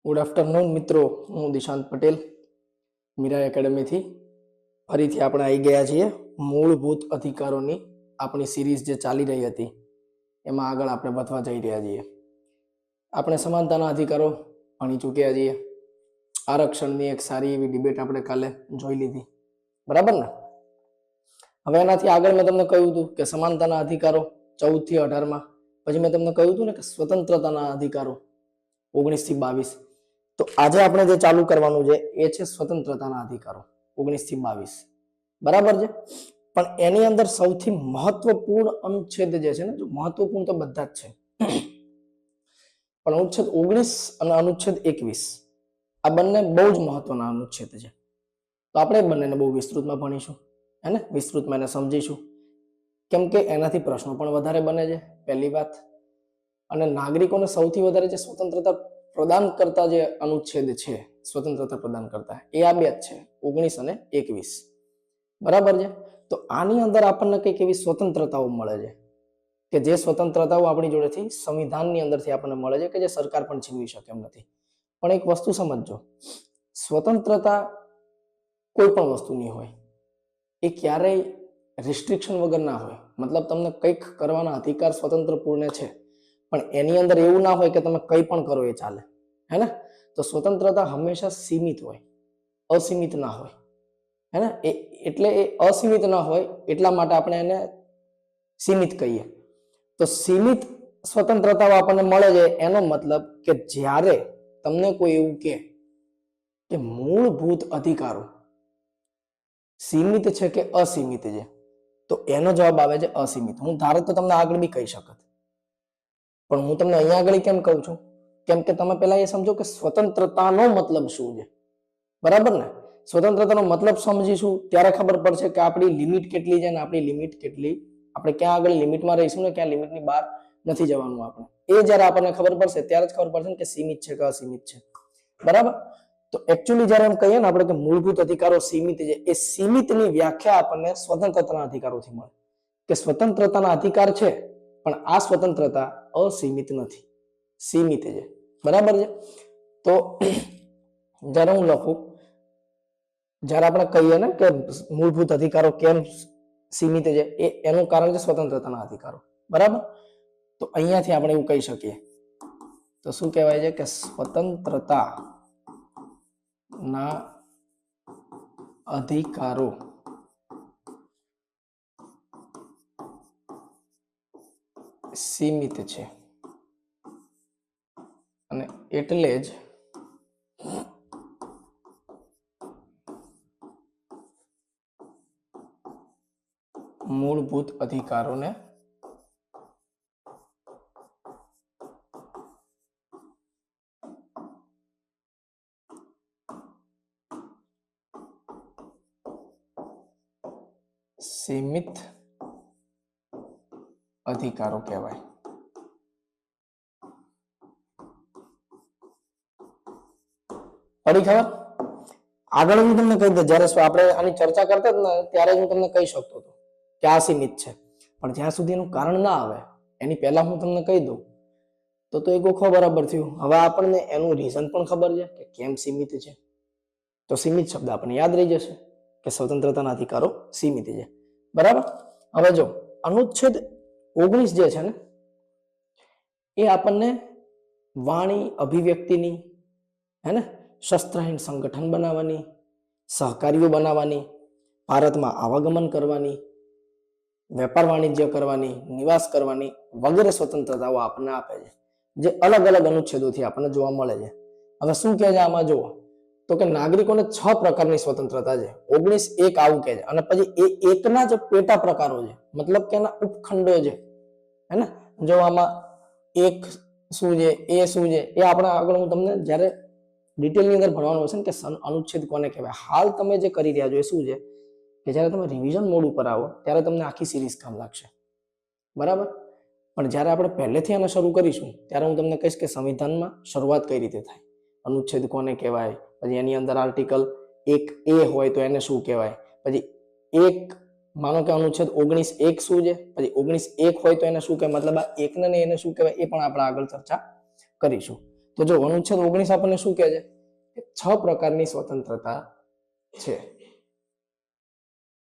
Good afternoon મિત્રો, હું દિશાંત પટેલ મીરા એકેડમીથી ફરીથી આપણે આવી ગયા છીએ. મૂળભૂત અધિકારોની આપણી સિરીઝ જે ચાલી રહી હતી એમાં આગળ આપણે વધવા જઈ રહ્યા છીએ. આપણે સમાનતાના અધિકારો ભણી ચૂક્યા છીએ. આરક્ષણની એક સારી એવી ડિબેટ આપણે કાલે જોઈ લીધી, બરાબર ને? હવે એનાથી આગળ મેં તમને કહ્યું હતું કે સમાનતાના અધિકારો 14 થી 18 માં, પછી મેં તમને કહ્યું હતું ને કે સ્વતંત્રતાના અધિકારો 19 થી 22. તો આજે આપણે જે ચાલુ કરવાનું છે એ છે સ્વતંત્રતાના અધિકારો 19 થી 22, બરાબર છે? પણ એની અંદર સૌથી મહત્વપૂર્ણ અનુચ્છેદ જે છે ને, જો મહત્વપૂર્ણ તો બધા જ છે, પણ અનુચ્છેદ 19 અને અનુચ્છેદ 21 આ બંને બહુ જ મહત્વના અનુચ્છેદ છે. તો આપણે બંનેને બહુ વિસ્તૃતમાં ભણીશું, હે ને? વિસ્તૃતમાં એને સમજીશું, કેમ કે એનાથી પ્રશ્નો પણ વધારે બને છે, પહેલી વાત. અને નાગરિકોને સૌથી વધારે જે સ્વતંત્રતા પ્રદાન કરતા જે અનુચ્છેદ છે, સ્વતંત્રતા પ્રદાન કરતા, એ આ બે જ છે, 19 અને 21, બરાબર છે? તો આની અંદર આપણને કઈક એવી સ્વતંત્રતાઓ મળે છે કે જે સ્વતંત્રતાઓ આપણી જોડેથી સંવિધાનની અંદરથી આપણને મળે છે કે જે સરકાર પણ છીનવી શકે એમ નથી. પણ એક વસ્તુ સમજજો, સ્વતંત્રતા કોઈ પણ વસ્તુની હોય એ ક્યારેય રિસ્ટ્રિક્શન વગર ના હોય. મતલબ તમને કંઈક કરવાના અધિકાર સ્વતંત્રપૂર્ણ છે, પણ એની અંદર એવું ના હોય કે તમે કંઈ પણ કરો એ ચાલે, હે ને? તો સ્વતંત્રતા હંમેશા સીમિત હોય, અસીમિત ના હોય, હે ને? એટલે એ અસીમિત ના હોય એટલા માટે આપણે એને સીમિત કહીએ. તો સીમિત સ્વતંત્રતાઓ આપણને મળે છે, એનો મતલબ કે જ્યારે તમને કોઈ એવું કહે કે મૂળભૂત અધિકારો સીમિત છે કે અસીમિત છે, તો એનો જવાબ આવે છે અસીમિત. હું ધારો તો તમને આગળ બી કહી શકત, પણ હું તમને અહીંયા આગળ કેમ કહું છું? કેમ કે તમે પહેલા એ સમજો કે સ્વતંત્રતાનો મતલબ શું છે, બરાબર ને? સ્વતંત્રતાનો મતલબ સમજીશું ત્યારે ખબર પડશે કે આપણી લિમિટ કેટલી છે ને આપણી લિમિટ કેટલી, આપણે ક્યાં આગળ લિમિટમાં રહીશું ને ક્યાં લિમિટની બહાર નથી જવાનું. આપણે એ જ્યારે આપણને ખબર પડશે ત્યારે જ ખબર પડશે કે સીમિત છે કે અસીમિત છે, બરાબર? તો એકચ્યુઅલી જ્યારે એમ કહીએ ને આપણે કે મૂળભૂત અધિકારો સીમિત છે, એ સીમિતની વ્યાખ્યા આપણને સ્વતંત્રતાના અધિકારોથી મળે કે સ્વતંત્રતાના અધિકાર છે, પણ આ સ્વતંત્રતા અસીમિત નથી, સીમિત છે, બરાબર છે? તો જ્યારે હું લખું, જ્યારે આપણે કહીએ ને કે મૂળભૂત અધિકારો કેમ સીમિત છે, એનું કારણ છે સ્વતંત્રતાના અધિકારો, બરાબર? તો અહીંયાથી આપણે એવું કહી શકીએ, તો શું કહેવાય છે કે સ્વતંત્રતા ના અધિકારો સીમિત છે, અને એટલે જ મૂળભૂત અધિકારોને સીમિત અધિકારો કહેવાય. પડી ખબર? આગળ હું તમને કહી દઉં, જ્યારે આપણે આની ચર્ચા કરતા ને ત્યારે હું તમને કહી શકતો હતો કે આ સીમિત છે, પણ જ્યાં સુધી એનું કારણ ના આવે એની પહેલા હું તમને કહી દઉં તો એક વખત બરાબર થયું. હવે આપણને એનું રીઝન પણ ખબર છે કે કેમ સીમિત છે. તો સીમિત શબ્દ આપણને યાદ રહી જશે કે સ્વતંત્રતાના અધિકારો સીમિત છે, બરાબર? હવે જો અનુચ્છેદ 19 જે છે ને, એ આપણને વાણી અભિવ્યક્તિની, હે ને, શસ્ત્રહીન સંગઠન બનાવવાની, સહકારીઓ બનાવવાની, ભારતમાં આવાગમન કરવાની, વેપાર વાણિજ્ય કરવાની, નિવાસ કરવાની વગેરે સ્વતંત્રતાઓ આપણને આપે છે, જે અલગ અલગ અનુચ્છેદોથી આપણને જોવા મળે છે. હવે શું કહે છે આમાં જુઓ, તો કે નાગરિકોને 6 પ્રકારની સ્વતંત્રતા છે. 19(1) આવું કહે છે, અને પછી એ એકના જ પેટા પ્રકારો છે, મતલબ કે એના ઉપખંડો છે, હે ને? જો આમાં એક શું છે, એ શું છે, એ આપણે આગળ હું તમને જ્યારે ડિટેલની અંદર ભણવાનું હશે ને કે અનુચ્છેદ કોને કહેવાય. હાલ તમે જે કરી રહ્યા છો એ શું છે કે જ્યારે તમે રિવિઝન મોડ ઉપર આવો ત્યારે તમને આખી સિરીઝ કામ લાગશે, બરાબર? પણ જ્યારે આપણે પહેલેથી આને શરૂ કરીશું ત્યારે હું તમને કહીશ કે સંવિધાનમાં શરૂઆત કઈ રીતે થાય, અનુચ્છેદ કોને કહેવાય, પછી એની અંદર આર્ટિકલ 1A હોય તો એને શું કહેવાય, પછી એક માનો કે અનુચ્છેદ 19(1) શું છે, પછી 19(1) હોય તો એને શું કહેવાય, મતલબ આ એકને એને શું કહેવાય, એ પણ આપણે આગળ ચર્ચા કરીશું. તો જો અનુચ્છેદ 19 આપણને શું કહે છે કે 6 પ્રકારની સ્વતંત્રતા છે.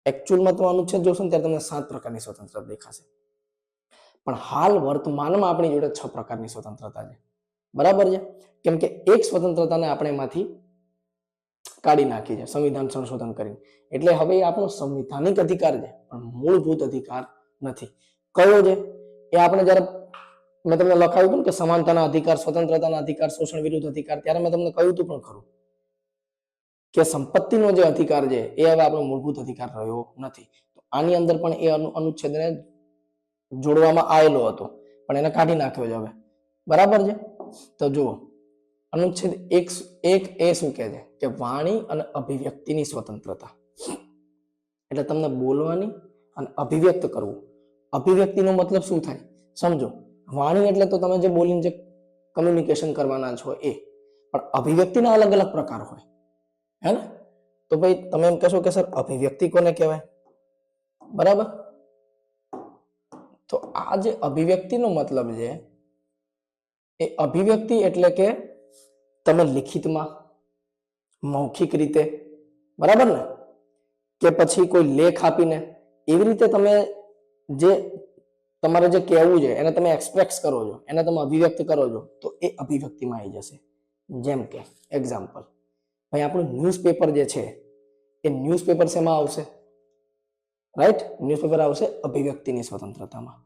એકચ્યુઅલમાં તો અનુચ્છેદ જોશો ને ત્યારે તમને 7 પ્રકારની સ્વતંત્રતા દેખાશે, પણ હાલ વર્તમાનમાં આપણી જોડે 6 પ્રકારની સ્વતંત્રતા છે. બરાબર છે? કેમ કે એક સ્વતંત્રતાને આપણે એમાંથી કાઢી નાખી છે સંવિધાન સંશોધન કરીને. એટલે હવે એ આપણો સંવિધાનિક અધિકાર છે, પણ મૂળભૂત અધિકાર નથી. કયો છે એ આપણે જ્યારે મેં તમને લખાવ્યું હતું ને કે સમાનતાના અધિકાર, સ્વતંત્રતાના અધિકાર, શોષણ વિરુદ્ધ અધિકાર, ત્યારે મેં તમને કહ્યું હતું પણ ખરું કે સંપત્તિનો જે અધિકાર છે એ હવે આપણો મૂળભૂત અધિકાર રહ્યો નથી. તો આની અંદર પણ એ અનુચ્છેદને જોડવામાં આવેલો હતો, પણ એને કાઢી નાખ્યો છે હવે. બરાબર છે? તો જુઓ, અનુચ્છેદ 1 એ શું કહે છે કે વાણી અને અભિવ્યક્તિની સ્વતંત્રતા. એટલે તમને બોલવાની અને અભિવ્યક્ત કરવું. અભિવ્યક્તિનો મતલબ શું થાય સમજો. વાણી એટલે તો તમે જે બોલીને જે કમ્યુનિકેશન કરવાના છો એ, પણ અભિવ્યક્તિના અલગ અલગ પ્રકાર હોય, હે ને? તો ભાઈ તમે એમ કહેશો કે સર અભિવ્યક્તિ કોને કહેવાય? બરાબર? તો આ જે અભિવ્યક્તિનો મતલબ છે એ અભિવ્યક્તિ એટલે કે તમે લિખિતમાં, મૌખિક રીતે, બરાબર ને, કે પછી કોઈ લેખ આપીને, એવી રીતે તમે જે તમારે જે કહેવું છે એને તમે એક્સપ્રેસ કરો છો, એને તમે અભિવ્યક્ત કરો છો, તો એ અભિવ્યક્તિમાં આવી જશે. જેમ કે એક્ઝામ્પલ, ભાઈ આપણું ન્યૂઝપેપર જે છે એ ન્યૂઝપેપર શેમાં આવશે? રાઈટ? ન્યૂઝપેપર આવશે અભિવ્યક્તિની સ્વતંત્રતામાં.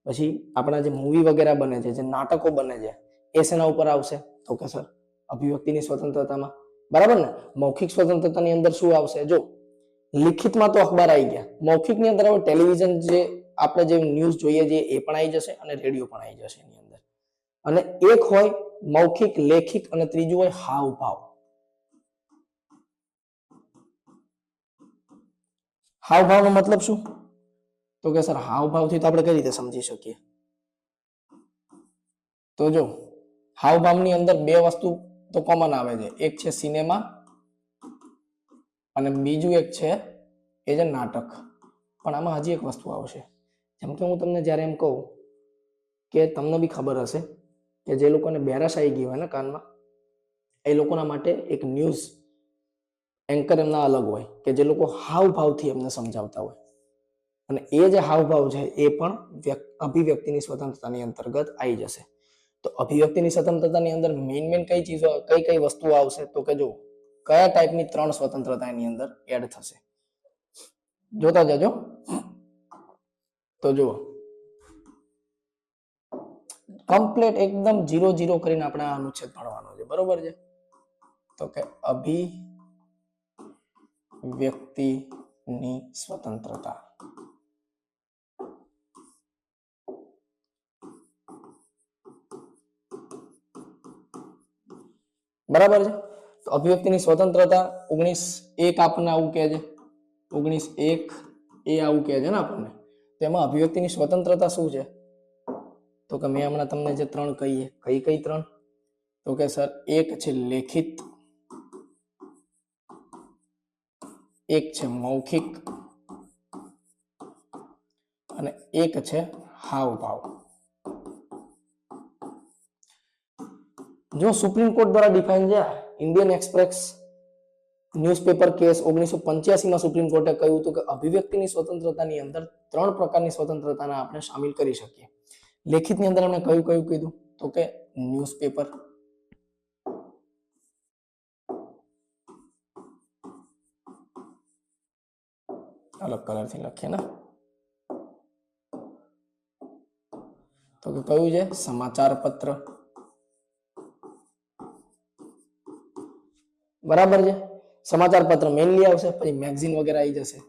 પછી આપણા જે મૂવી વગેરે બને છે, જે નાટકો બને છે, એ શેના ઉપર આવશે? તો કે સર અભિવ્યક્તિની સ્વતંત્રતામાં. બરાબર ને? મૌખિક સ્વતંત્રતાની અંદર શું આવશે? જો લિખિતમાં તો અખબાર આવી ગયા, મૌખિકની અંદર હવે ટેલિવિઝન જે આપણે જે ન્યૂઝ જોઈએ છીએ એ પણ આવી જશે અને રેડિયો પણ આવી જશે એની અંદર. અને એક હોય મૌખિક, લેખિક અને ત્રીજું હોય હાવભાવ. હાવભાવનો મતલબ શું? તો કે સર હાવભાવથી તો આપણે કઈ રીતે સમજી શકીએ? તો જો હાવભાવની અંદર બે વસ્તુ તો કોમન આવે છે. એક છે સિનેમા અને બીજું એક છે એ છે નાટક. પણ આમાં હજી એક વસ્તુ આવશે. જેમ કે હું તમને જ્યારે એમ કહું કે તમને બી ખબર હશે કે જે લોકોને બેરાશ આવી ગઈ હોય ને કાનમાં, એ લોકોના માટે એક ન્યૂઝ એન્કર એમના અલગ હોય કે જે લોકો હાવભાવથી એમને સમજાવતા હોય. અને એ જે હાવભાવ છે એ પણ અભિવ્યક્તિની સ્વતંત્રતાની અંતર્ગત આવી જશે. તો અભિવ્યક્તિની સ્વતંત્રતાની અંદર મેઇન કઈ ચીજો, કઈ વસ્તુઓ આવશે? તો કે જો કયા ટાઈપની 3 સ્વતંત્રતા એની અંદર એડ થશે, જોતા જજો. તો જુઓ, કમ્પ્લીટ એકદમ 0-0 કરીને આપણે આ અનુચ્છેદ ભણવાનો છે. બરોબર છે? તો કે અભિવ્યક્તિની સ્વતંત્રતા. બરાબર છે? તો અભિવ્યક્તિની સ્વતંત્રતા 19(1) આપણને આવું કહે છે. 19(1) એ આવું કહે છે ને આપણને. તેમાં અભિવ્યક્તિની સ્વતંત્રતા શું છે? તો કે મેં હમણાં તમને જે 3 કહીએ, કઈ 3? તો કે સર એક છે લેખિત, એક છે મૌખિક અને એક છે હાવભાવ. જો સુપ્રીમ કોર્ટ દ્વારા ડિફાઇન છે, ઇન્ડિયન એક્સપ્રેસ ન્યૂઝપેપર કેસ 1985માં સુપ્રીમ કોર્ટે કહ્યું હતું કે અભિવ્યક્તિની સ્વતંત્રતાની અંદર 3 પ્રકારની સ્વતંત્રતાને આપણે સામેલ કરી શકીએ. લેખિતની અંદર આપણે કયું કીધું? તો કે ન્યૂઝપેપર, અલગ કલરથી લખીએ ને, તો કે કયું છે? સમાચાર પત્ર. બરાબર છે? સમાચાર પત્ર મેઇનલી આવશે, પછી મેગઝીન વગેરે આવી જશે.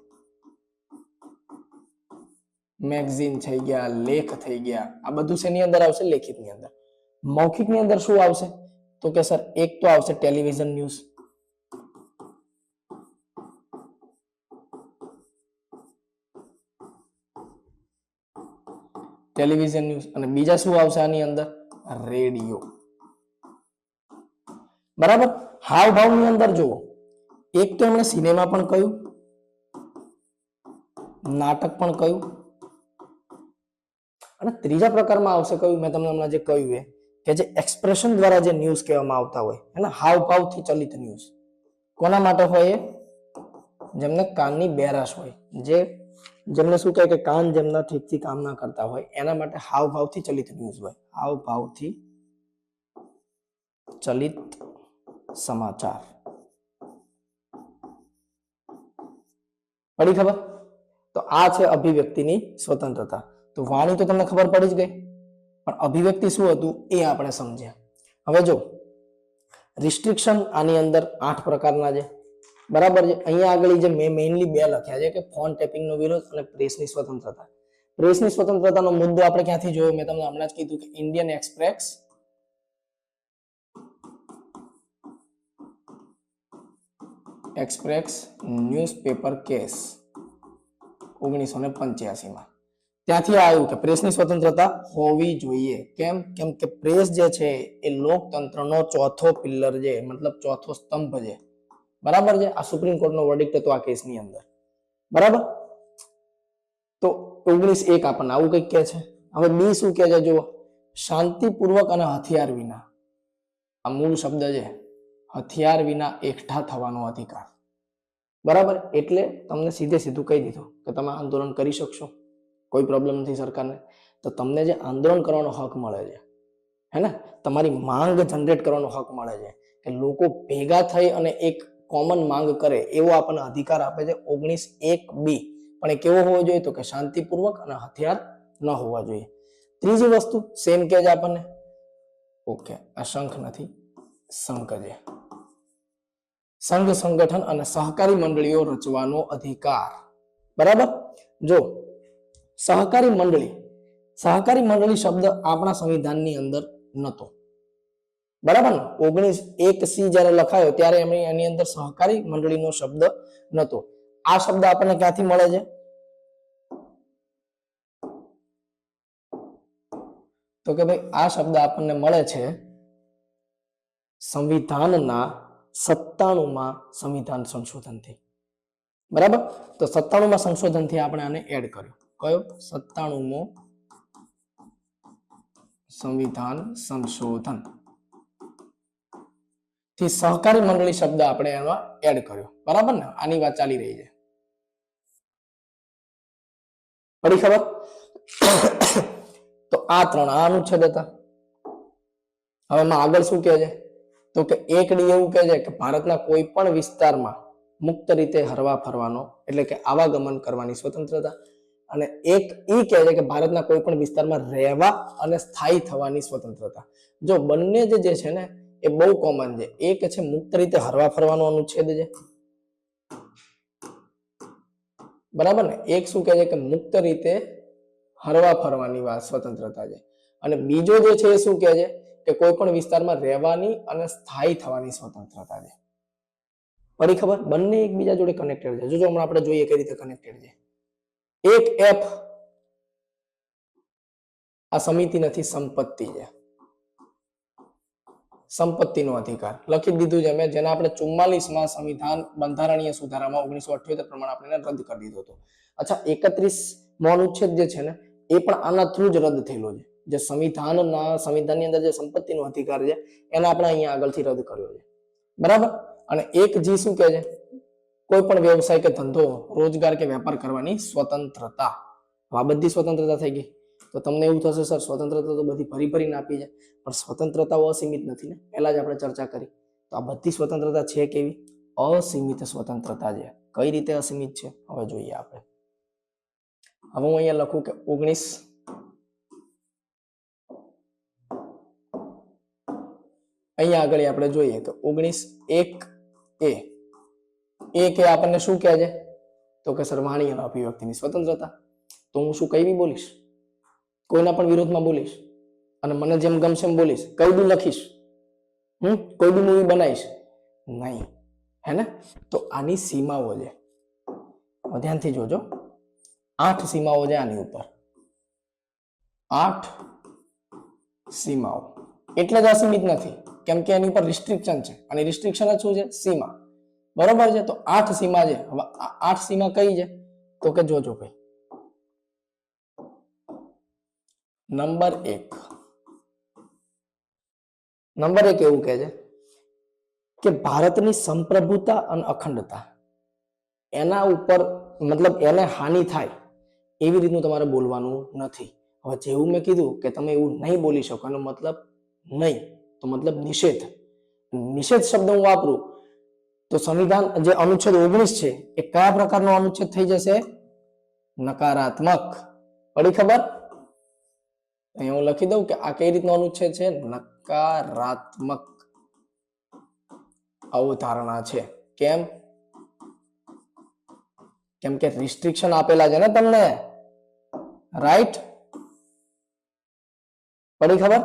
મેગઝીન થઈ ગયા, લેખ થઈ ગયા, આ બધું શેની અંદર આવશે? લેખિતની અંદર. મૌખિકની અંદર શું આવશે? તો કે સર એક તો આવશે ટેલિવિઝન ન્યૂઝ, ટેલિવિઝન ન્યૂઝ, અને બીજા શું આવશે આની અંદર? રેડિયો. બરાબર? હાવભાવની અંદર જુઓ, એક તો એમણે સિનેમા પણ કહ્યું, નાટક પણ કહ્યું, અને ત્રીજા પ્રકારમાં આવશે કયું? મેં તમને હમણાં જે કહ્યું એ કે જે એક્સપ્રેશન દ્વારા જે ન્યૂઝ કહેવામાં આવતા હોય હે ને, હાવભાવથી ચલિત ન્યૂઝ કોના માટે હોય? જેમને કાનની બેરાશ હોય, જેમને શું કહે કે કાન જેમના ઠીકથી કામ ના કરતા હોય એના માટે હાવભાવથી ચલિત ન્યૂઝ હોય, હાવભાવથી ચલિત સમાચાર. પડી ખબર? તો આ છે અભિવ્યક્તિની સ્વતંત્રતા. તો વાણી તો તમને ખબર પડી જ ગઈ, પણ અભિવ્યક્તિ શું હતું એ આપણે સમજ્યા. હવે જો રિસ્ટ્રિક્શન આની અંદર 8 પ્રકારના છે, બરાબર છે. અહીંયા આગળ જે મેં મેઇનલી 2 લખ્યા છે કે ફોન ટેપિંગનો વિરોધ અને પ્રેસની સ્વતંત્રતા. પ્રેસની સ્વતંત્રતાનો મુદ્દો આપણે ક્યાંથી જોયો? મેં તમને હમણાં જ કીધું કે ઇન્ડિયન એક્સપ્રેસ ન્યૂઝપેપર કેસ 1985 માં ત્યાંથી આવ્યું કે પ્રેસની સ્વતંત્રતા હોવી જોઈએ. કેમ? કેમ કે પ્રેસ જે છે એ લોકતંત્રનો ચોથો પિલ્લર છે, મતલબ ચોથો સ્તંભ છે, બરાબર છે. આ સુપ્રીમ કોર્ટનો વર્ડિક્ટ હતો આ કેસની અંદર, બરાબર. તો 19(1) આપણને આવું કંઈક કહે છે. હવે બી શું કહે છે? જુઓ, શાંતિપૂર્વક અને હથિયાર વિના, આ મૂળ શબ્દ છે, હથિયાર વિના એકઠા થવાનો અધિકાર, બરાબર. એટલે તમને સીધે સીધું કહી દીધું કે તમે આંદોલન કરી શકશો, કોઈ પ્રોબ્લેમ નથી સરકારને. તો તમને જે આંદોલન કરવાનો હક મળે છે, હે ને, તમારી માંગ જનરેટ કરવાનો હક મળે છે, કે લોકો ભેગા થઈ અને એક કોમન માંગ કરે એવો આપણને અધિકાર આપે છે 19(1)(b). પણ એ કેવો હોવો જોઈએ? તો કે શાંતિપૂર્વક અને હથિયાર ન હોવા જોઈએ. ત્રીજી વસ્તુ સેમ કે છે આપણને, ઓકે, આ શંખ નથી, સંઘ છે. સંઘ, સંગઠન અને સહકારી મંડળીઓ રચવાનો અધિકાર, બરાબર. જો સહકારી મંડળી શબ્દ આપણા સંવિધાનની અંદર નહોતો, બરાબર ને. 19(1)(c) જ્યારે લખાયો ત્યારે એની અંદર સહકારી મંડળીનો શબ્દ નહોતો. આ શબ્દ આપણને ક્યાંથી મળે છે? તો કે ભાઈ આ શબ્દ આપણને મળે છે સંવિધાનના 97માં સંવિધાન સંશોધનથી, બરાબર. તો 97માં સંશોધનથી આપણે આને એડ કર્યો. કયો? 97મો સંવિધાન સંશોધન થી સહકારી મંડળી શબ્દ આપણે એમાં એડ કર્યો, બરાબર ને. આની વાત ચાલી રહી છે, પડી ખબર? તો આ 3 આ અનુચ્છેદ હતા. હવે એમાં આગળ શું કહે છે? તો કે 1D એવું કહે છે કે ભારતના કોઈ પણ વિસ્તારમાં મુક્ત રીતે હરવા ફરવાનો, એટલે કે આવાગમન કરવાની સ્વતંત્રતા. અને 1E કહે છે કે ભારતના કોઈ પણ વિસ્તારમાં રહેવા અને સ્થાયી થવાની સ્વતંત્રતા. જો બંને જે છે ને એ બહુ કોમન છે. એક છે મુક્ત રીતે હરવા ફરવાનો અનુચ્છેદ છે, બરાબર ને. એક શું કહે છે કે મુક્ત રીતે હરવા ફરવાની વાત સ્વતંત્રતા છે. અને બીજો જે છે એ શું કહે છે કે કોઈ પણ વિસ્તારમાં રહેવાની અને સ્થાયી થવાની સ્વતંત્રતા છે. પડી ખબર? બંને એકબીજા જોડે કનેક્ટેડ છે. જો હમણાં આપણે જોઈએ કઈ રીતે કનેક્ટેડ છે. એક F આ સમિતિ નથી, સંપત્તિ છે, સંપત્તિનો અધિકાર લખી દીધું છે મેં, જેને આપણે 44માં સંવિધાન બંધારણીય સુધારામાં 1978 પ્રમાણે આપણે રદ કરી દીધો હતો. અચ્છા, 31મો અનુચ્છેદ જે છે ને એ પણ આના થ્રુ જ રદ થયેલો છે. જે સંવિધાનની અંદર જે સંપત્તિનો અધિકાર છે એને આપણે અહીંયા આગળથી રદ કર્યો છે, બરાબર. અને 1G શું કહે છે? કોઈ પણ વ્યવસાય કે ધંધો, રોજગાર કે વેપાર કરવાની સ્વતંત્રતા. આ બધી સ્વતંત્રતા થઈ ગઈ. તો તમને એવું થશે સર સ્વતંત્રતા તો બધી ભરીને આપી છે, પણ સ્વતંત્રતાઓ અસીમિત નથી ને. પહેલા જ આપણે ચર્ચા કરી. તો આ બધી સ્વતંત્રતા છે કેવી? અસીમિત સ્વતંત્રતા છે. કઈ રીતે અસીમિત છે હવે જોઈએ આપણે. હવે હું અહીંયા લખું કે 19 અહીંયા આગળ આપણે જોઈએ તો 19(1)(a) કે આપણને શું કહે છે? તો કે સર વાણી અને અભિવ્યક્તિની સ્વતંત્રતા. તો હું શું કઈ બી બોલીશ, કોઈના પણ વિરોધમાં બોલીશ, અને મને જેમ ગમશે એમ બોલીશ, કઈ બી લખીશ, કોઈ બી મૂવી બનાવીશ નહીં, હે ને. તો આની સીમાઓ છે, ધ્યાનથી જોજો. 8 સીમાઓ છે આની ઉપર, 8 સીમાઓ. એટલે જ અસીમિત નથી, કેમ કે એની ઉપર રિસ્ટ્રિક્શન છે. અને રિસ્ટ્રિક્શન જ શું છે? સીમા, બરોબર છે. તો 8 સીમા છે. હવે 8 સીમા કઈ છે? તો કે જોજો ભાઈ. નંબર 1, નંબર 1 એવું કહે છે કે ભારતની સંપ્રભુતા અને અખંડતા એના ઉપર મતલબ એને હાનિ થાય એવી રીતનું તમારે બોલવાનું નથી. હવે જેવું મેં કીધું કે તમે એવું નહીં બોલી શકો એનો મતલબ નહીં, તો મતલબ નિષેધ. નિષેધ શબ્દ હું વાપરું તો સંવિધાન જે અનુચ્છેદ 19 છે એ કયા પ્રકારનો અનુચ્છેદ થઈ જશે? નકારાત્મક. પડી ખબર? અહીં હું લખી દઉં કે આ કઈ રીતનો અનુચ્છેદ છે? નકારાત્મક અવધારણા છે. કેમ? કેમ કે રિસ્ટ્રિક્શન આપેલા છે ને તમને, રાઈટ? પડી ખબર?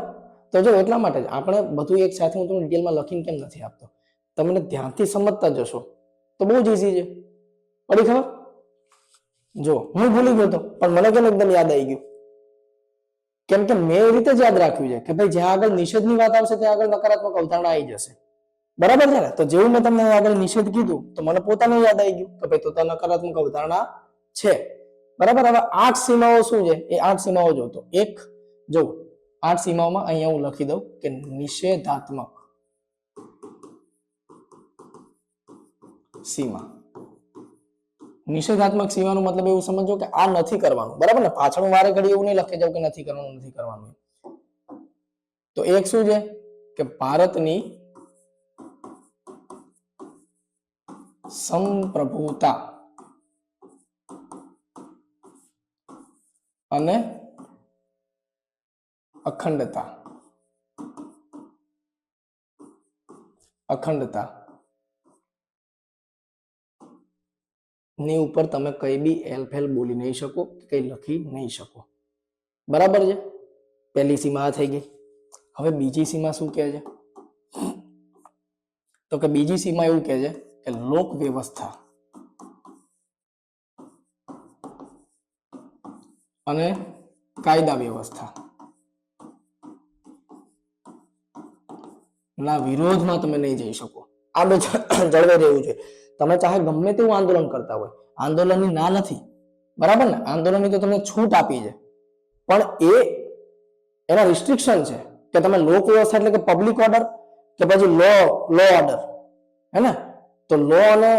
તો જો એટલા માટે જ આપણે બધું એક સાથે હું તમને ડિટેલમાં લખીને કેમ નથી આપતો, તમને ધ્યાનથી સમજતા જશો તો બહુ જ ઈઝી છે. પડી ખબર? જો હું ભૂલી ગયો તો પણ મને કેમ એકદમ યાદ આવી ગયું, કેમ કે મેં એ રીતે જ યાદ રાખ્યું છે કે ભાઈ જ્યાં આગળ નિષેધની વાત આવશે ત્યાં આગળ નકારાત્મક અવધારણા આવી જશે. બરાબર છે ને? તો જેવું મેં તમને આગળ નિષેધ કીધું તો મને પોતાને યાદ આવી ગયું કે ભાઈ તો નકારાત્મક અવધારણા છે. બરાબર. હવે 8 સીમાઓ શું છે એ 8 સીમાઓ જોતો. એક જો 8 સીમાઓમાં અહીંયા હું લખી દઉં કે નિષેધાત્મક સીમા. નિષેધાત્મક સીમાનો મતલબ એવું સમજો કે આ નથી કરવાનું. બરાબર ને? પાછળ વારે ઘડી એવું નહીં લખી જાવ કે નથી કરવાનું નથી કરવાનું. તો એક શું છે કે ભારતની સંપ્રભુતા અને અખંડતા ની ઉપર તમે કઈ બી એલફેલ બોલી નહીં શકો, કઈ લખી નહીં શકો. બરાબર છે? પહેલી સીમા થઈ ગઈ. હવે બીજી સીમા શું કહે છે? તો કે બીજી સીમા એવું કહે છે કે લોક વ્યવસ્થા અને કાયદા વ્યવસ્થા ના વિરોધમાં તમે નહીં જઈ શકો. આ બે જળવાઈ રહેવું છે. તમે ચાહે ગમે તેવું આંદોલન કરતા હોય, આંદોલનની ના નથી. બરાબર ને? આંદોલનની તો તમને છૂટ આપી છે, પણ એના રિસ્ટ્રિક્શન છે કે તમે લોક વ્યવસ્થા એટલે કે પબ્લિક ઓર્ડર કે પછી લો ઓર્ડર, હે ને? તો લો અને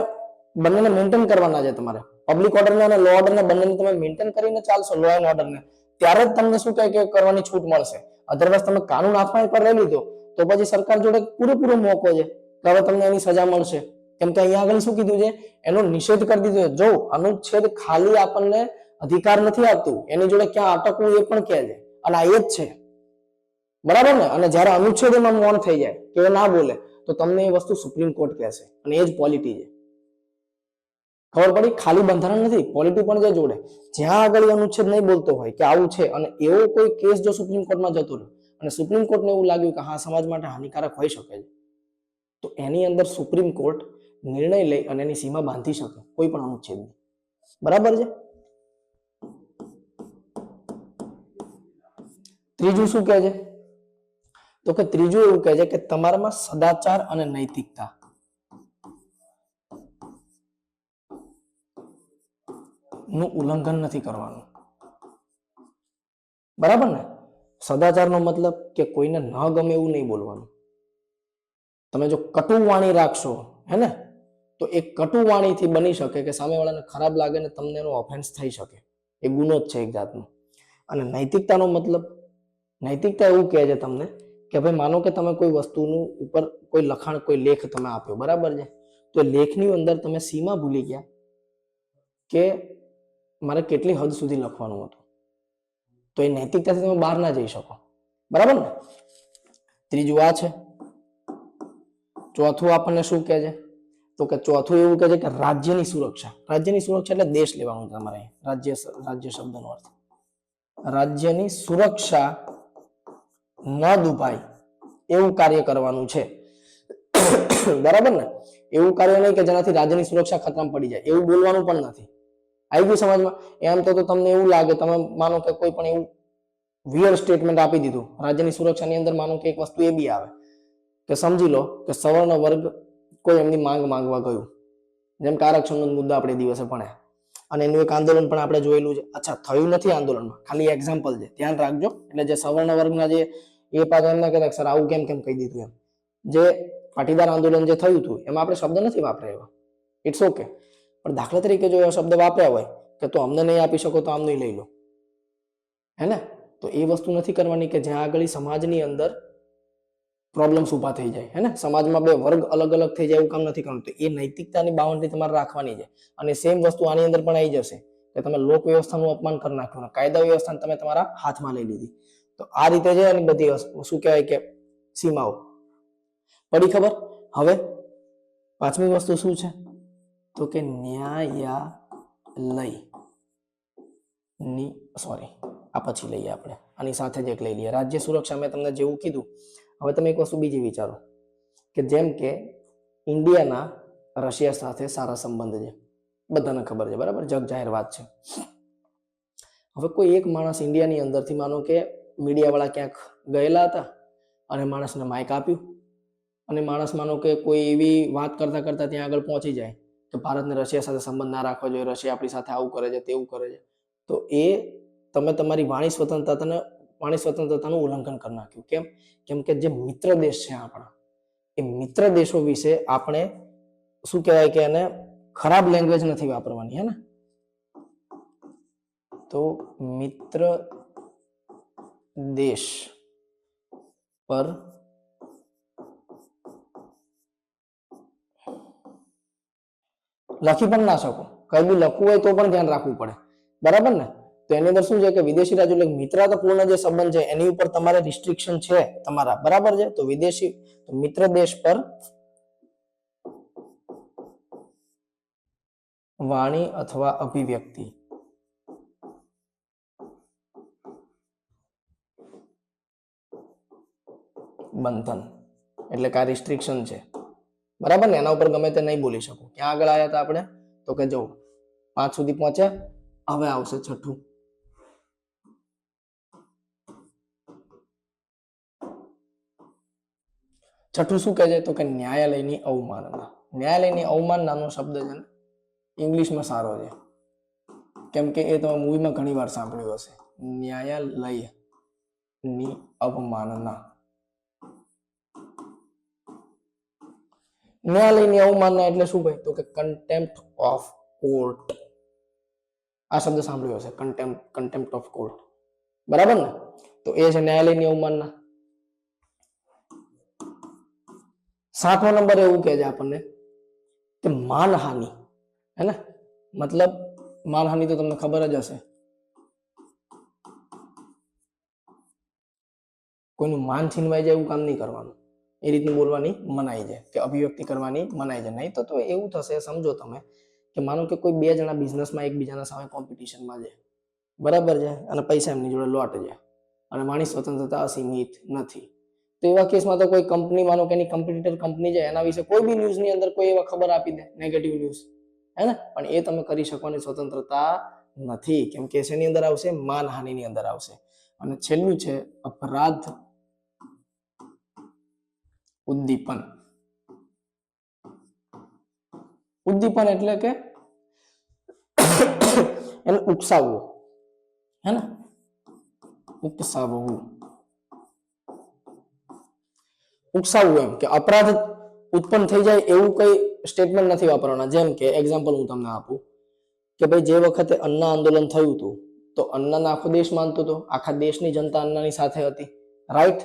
બંનેને મેન્ટેન કરવાના છે તમારે. પબ્લિક ઓર્ડર અને લો ઓર્ડર ને બંનેને તમે મેન્ટેન કરીને ચાલશો, લો એન્ડ ઓર્ડર ને, ત્યારે જ તમને શું કહે કે કરવાની છૂટ મળશે. અધરવાઇઝ તમે કાનૂન હાથમાં પર લઈ લીધો તો પછી સરકાર જોડે પૂરેપૂરો મોકો છે કે હવે તમને એની સજા મળશે. કેમ કે અહીંયા આગળ શું કીધું છે? એનો નિષેધ કરી દીધો છે. જો અનુચ્છેદ ખાલી આપણને અધિકાર નથી આપતું, એની જોડે ક્યાં અટકવું એ પણ કહે છે, અને આ એ જ છે. બરાબર ને? અને જ્યારે અનુચ્છેદ એમાં મૌન થઈ જાય કે એ ના બોલે તો તમને એ વસ્તુ સુપ્રીમ કોર્ટ કહેશે, અને એ જ પોલિટી છે. ખબર પડી? ખાલી બંધારણ નથી, પોલિટી પણ જે જોડે. જ્યાં આગળ અનુચ્છેદ નહીં બોલતો હોય કે આવું છે, અને એવો કોઈ કેસ જો સુપ્રીમ કોર્ટમાં જતો રહ્યો અને સુપ્રીમ કોર્ટને એવું લાગ્યું કે હા સમાજ માટે હાનિકારક હોઈ શકે છે, તો એની અંદર સુપ્રીમ કોર્ટ નિર્ણય લઈ અને એની સીમા બાંધી શકે કોઈ પણ અનુચ્છેદની. બરાબર છે? ત્રીજું શું કહે છે? તો કે ત્રીજું એવું કહે છે કે તમારામાં સદાચાર અને નૈતિકતા નું ઉલ્લંઘન નથી કરવાનું. બરાબર ને? સદાચારનો મતલબ કે કોઈને ન ગમે એવું નહીં બોલવાનું. તમે જો કટુ વાણી રાખશો, હે ને, તો એ કટુ વાણીથી બની શકે કે સામેવાળાને ખરાબ લાગે ને તમને એનો ઓફેન્સ થઈ શકે. એ ગુનો જ છે એક જાતનો. અને નૈતિકતાનો મતલબ, નૈતિકતા એવું કહે છે તમને કે ભાઈ માનો કે તમે કોઈ વસ્તુનું ઉપર કોઈ લખાણ, કોઈ લેખ તમે આપ્યો, બરાબર છે? તો લેખની અંદર તમે સીમા ભૂલી ગયા કે મારે કેટલી હદ સુધી લખવાનું હતું, તો એ નૈતિકતાથી તમે બહાર ના જઈ શકો. બરાબર ને? ત્રીજું આ છે. ચોથું આપણને શું કહે છે? તો કે ચોથું એવું કહે છે કે રાજ્યની સુરક્ષા. રાજ્યની સુરક્ષા એટલે દેશ લેવાનું તમારે. રાજ્ય શબ્દનો અર્થ રાજ્યની સુરક્ષા ન દુભાય એવું કાર્ય કરવાનું છે. બરાબર ને? એવું કાર્ય નહીં કે જેનાથી રાજ્યની સુરક્ષા ખતરામાં પડી જાય, એવું બોલવાનું પણ નથી. આવી ગયું સમજમાં? એમ તો તમને એવું લાગે, તમે માનો કે કોઈ પણ એવું વિયર સ્ટેટમેન્ટ આપી દીધું રાજ્યની સુરક્ષાની અંદર, માનો કે એક વસ્તુ એ બી આવે કે સમજી લો કે સવર્ણ વર્ગ કોઈ એમની માંગ માંગવા ગયું, જેમ કે આરક્ષણનો મુદ્દો આપણે દિવસે ભણ્યા, અને એનું એક આંદોલન પણ આપણે જોયેલું છે. અચ્છા, થયું નથી આંદોલનમાં, ખાલી એક્ઝામ્પલ છે, ધ્યાન રાખજો. એટલે જે સવર્ણ વર્ગના જે એ પાછા એમ ના કહેતા સર આવું કેમ કેમ કહી દીધું એમ. જે પાટીદાર આંદોલન જે થયું હતું એમાં આપણે શબ્દ નથી વાપર્યા એવા, ઇટ્સ ઓકે. પણ દાખલા તરીકે જો એવા શબ્દ વાપર્યા હોય કે તો અમને નહીં આપી શકો તો આમ નહીં લઈ લો, હે ને? તો એ વસ્તુ નથી કરવાની કે જ્યાં આગળ સમાજની અંદર પ્રોબ્લેમ્સ ઊભા થઈ જાય, હે ને? સમાજમાં બે વર્ગ અલગ અલગ થઈ જાય એવું કામ નથી કરવાનું. તો એ નૈતિકતાની બાઉન્ડ્રી તમારે રાખવાની છે. અને સેમ વસ્તુ આની અંદર પણ આવી જશે કે તમે લોક વ્યવસ્થાનું અપમાન કરી નાખ્યું, કાયદા વ્યવસ્થાને તમે તમારા હાથમાં લઈ લીધી. તો આ રીતે છે એની બધી શું કહેવાય કે સીમાઓ પડી ખબર. હવે પાંચમી વસ્તુ શું છે તો કે ન્યાયાલય ની સોરી આ પછી લઈએ આપણે, આની સાથે જ એક લઈ લઈએ રાજ્ય સુરક્ષા. મેં તમને જેવું કીધું. હવે તમે એક વસ્તુ બીજી વિચારો કે જેમ કે ઇન્ડિયાના રશિયા સાથે સારા સંબંધ છે, બધાને ખબર છે, બરાબર, જગ જાહેર વાત છે. હવે કોઈ એક માણસ ઇન્ડિયાની અંદરથી માનો કે મીડિયા વાળા ક્યાંક ગયેલા હતા અને માણસને માઇક આપ્યું અને માણસ માનો કે કોઈ એવી વાત કરતા કરતા ત્યાં આગળ પહોંચી જાય કે ભારતને રશિયા સાથે સંબંધ ના રાખવા જોઈએ, રશિયા આપણી સાથે આવું કરે છે તેવું કરે છે, તો એ તમે તમારી વાણી સ્વતંત્રતાનું ઉલ્લંઘન કરી નાખ્યું. કેમ? કેમ કે જે મિત્ર દેશ છે આપણા, એ મિત્ર દેશો વિશે આપણે શું કહેવાય કે એને ખરાબ લેંગ્વેજ નથી વાપરવાની, હે ને? તો મિત્ર દેશ પર લખી પણ ના શકો, કઈ બી લખવું હોય તો પણ ધ્યાન રાખવું પડે, બરાબર ને? તો એની અંદર શું છે કે વિદેશી રાજ્યો એટલે મિત્રતાપૂર્ણ જે સંબંધ છે એની ઉપર તમારે રિસ્ટ્રિક્શન છે તમારા, બરાબર છે? તો વિદેશી મિત્ર દેશ પર વાણી અથવા અભિવ્યક્તિ બંધન એટલે કે આ રિસ્ટ્રિક્શન છે, બરાબર ને? એના ઉપર ગમે તે નહીં બોલી શકો. ક્યાં આગળ આવ્યા હતા આપણે તો કે જો 5 સુધી પહોંચ્યા. હવે આવશે છઠ્ઠું. છઠ્ઠું શું કહે છે તો કે ન્યાયાલયની અવમાનના. ન્યાયાલયની અવમાનનાનો શબ્દ છે ને ઇંગ્લિશમાં સારો છે, કેમ કે એ તમે મૂવીમાં ઘણી વાર સાંભળ્યું હશે. ન્યાયાલયની અવમાનના. ન્યાયાલયની અવમાનના એટલે શું ભાઈ? તો કે કન્ટેમ્પ્ટ ઓફ કોર્ટ. આ શબ્દ સાંભળ્યો હશે, કન્ટેમ્પ્ટ ઓફ કોર્ટ, બરાબર ને? તો એ છે ન્યાયાલયની અવમાનના. 7મો નંબર એવું કહે છે આપણને કે માનહાનિ, હે ને? મતલબ માનહાનિ તો તમને ખબર જ હશે, કોઈનું માન છીનવાઈ જાય એવું કામ નહીં કરવાનું, એ રીતનું બોલવાની મનાઈ છે કે અભિવ્યક્તિ કરવાની મનાઈ છે. નહીં તો એવું થશે, સમજો તમે કે માનો કે કોઈ બે જણા બિઝનેસમાં એકબીજાના સામે કોમ્પિટિશનમાં છે, બરાબર છે? અને પૈસા એમની જોડે લોટ છે અને વાણી સ્વતંત્રતા અસીમિત નથી. તો એવા કેસમાં તો કોઈ કંપની, માનો કે એની કોમ્પિટિટર કંપની છે, એના વિશે કોઈ બી ન્યૂઝની અંદર કોઈ એવા ખબર આપી દે, નેગેટિવ ન્યૂઝ, હે ને? પણ એ તમે કરી શકવાની સ્વતંત્રતા નથી, કેમ કે શેની અંદર આવશે? માનહાનિની અંદર આવશે. અને છેલ્લું છે અપરાધ ઉદ્દીપન. ઉદ્દીપન એટલે કે એને ઉકસાવવું, હે ને? ઉકસાવવું, ઉકસાવવું એમ કે અપરાધ ઉત્પન્ન થઈ જાય એવું કઈ સ્ટેટમેન્ટ નથી વાપરવાના. જેમ કે એક્ઝામ્પલ હું તમને આપું કે ભાઈ જે વખતે અન્ન આંદોલન થયું હતું તો અન્નના આખો દેશ માનતો હતો, આખા દેશની જનતા અન્નની સાથે હતી, રાઈટ?